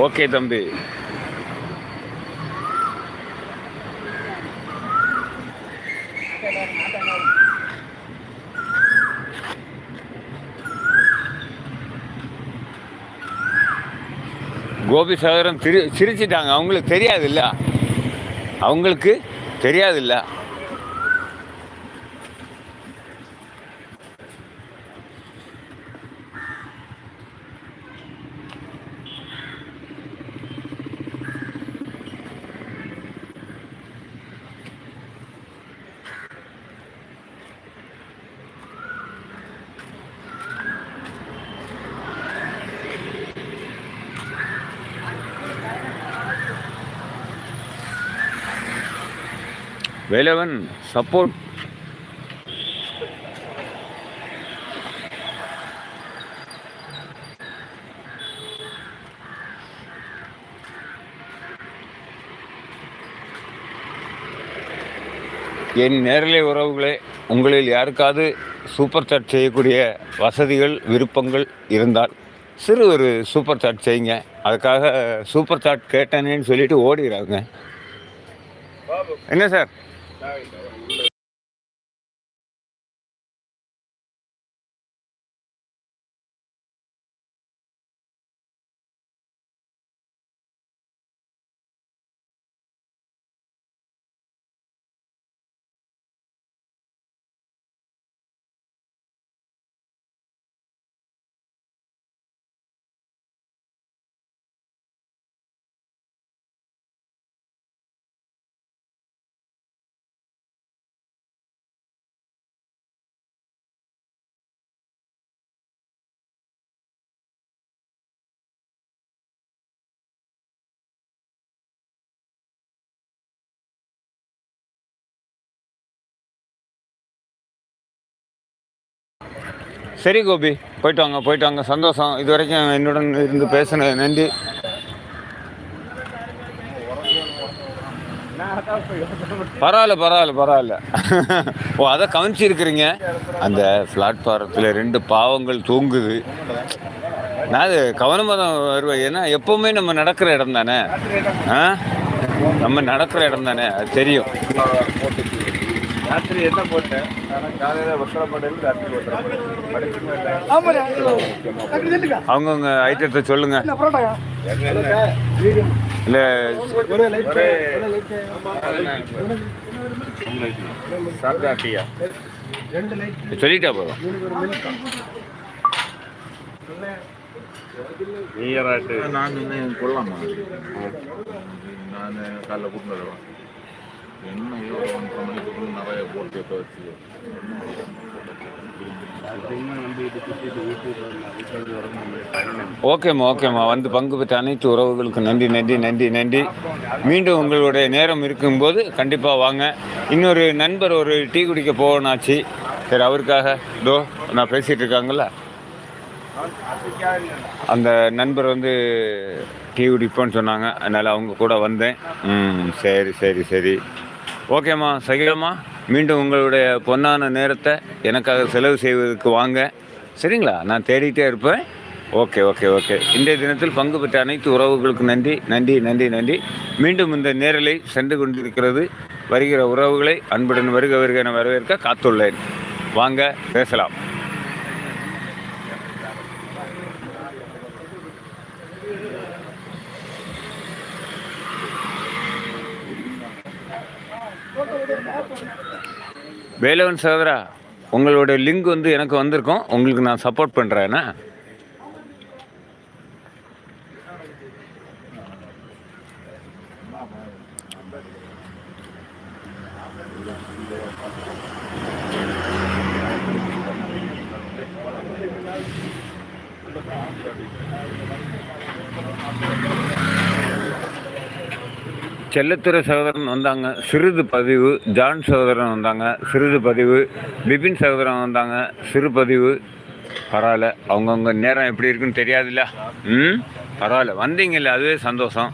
Okay தம்பி. கோபி சகோதரன் சிரிச்சிட்டாங்க. அவங்களுக்கு தெரியாதுல்ல, அவங்களுக்கு தெரியாதுல்ல. வேலவன் சப்போர்ட். என் நேரலை உறவுகளே, உங்களில் யாருக்காவது சூப்பர் சாட் செய்யக்கூடிய வசதிகள் விருப்பங்கள் இருந்தால் சிறு ஒரு சூப்பர் சாட் செய்யுங்க. அதுக்காக சூப்பர் சாட் கேட்டேனேன்னு சொல்லிட்டு ஓடிடுறாங்க. என்ன சார்? சரி கோபி, போயிட்டு வாங்க, போயிட்டு வாங்க. சந்தோஷம். இது வரைக்கும் என்னுடன் இருந்து பேசின நன்றி. பரவாயில்ல பரவாயில்ல பரவாயில்ல. ஓ, அதை கவனிச்சிருக்கிறீங்க. அந்த பிளாட்ஃபாரத்தில் 2 பாவங்கள் தூங்குது. நான் அது கவனமாக தான் வருவேன். ஏன்னா எப்போவுமே நம்ம நடக்கிற இடம் தானே. நம்ம நடக்கிற இடம் தானே, அது தெரியும். ராத்திரி என்ன போட்டேன், காலையில் அவங்கவுங்க ஐட்டத்தை சொல்லுங்க. இல்லை சொல்லிட்டா போதும். நான் கொள்ளலாமா? நான் காலைல கூட்டு வருவேன். என்ன 1:30 மணிக்கு நிறைய போட்டு வச்சு ஓகேம்மா, ஓகேம்மா. வந்து பங்கு பெற்ற அனைத்து உறவுகளுக்கும் நன்றி நன்றி நன்றி நன்றி. மீண்டும் உங்களுடைய நேரம் இருக்கும்போது கண்டிப்பாக வாங்க. இன்னொரு நண்பர் ஒரு டீ குடிக்க போகணாச்சு. சரி, அவருக்காக இதோ நான் பேசிகிட்டு இருக்காங்கல்ல, அந்த நண்பர் வந்து டீ குடிப்போன்னு சொன்னாங்க. அதனால் அவங்க கூட வந்தேன். சரி சரி சரி, ஓகேம்மா. சகிலம்மா, மீண்டும் உங்களுடைய பொன்னான நேரத்தை எனக்காக செலவு செய்வதற்கு வாங்க. சரிங்களா? நான் தேடிகிட்டே இருப்பேன். Okay okay okay. இன்றைய தினத்தில் பங்கு பெற்ற அனைத்து உறவுகளுக்கு நன்றி நன்றி நன்றி நன்றி. மீண்டும் இந்த நேரலை சென்று கொண்டிருக்கிறது. வருகிற உறவுகளை அன்புடன் வருக வருக என வரவேற்க காத்துள்ளேன். வாங்க, பேசலாம். வேலவன் சகோதரா, உங்களோட லிங்க் வந்து எனக்கு வந்திருக்கும். உங்களுக்கு நான் சப்போர்ட் பண்ணுறேன்னா செல்லத்துறை சகோதரன் வந்தாங்க, சிறிது பதிவு. ஜான் சகோதரன் வந்தாங்க, சிறிது பதிவு. பிபின் சகோதரன் வந்தாங்க, சிறு பதிவு. பரவாயில்ல, அவங்கவுங்க நேரம் எப்படி இருக்குன்னு தெரியாதுல்ல. பரவாயில்ல, வந்தீங்கல்ல, அதுவே சந்தோஷம்.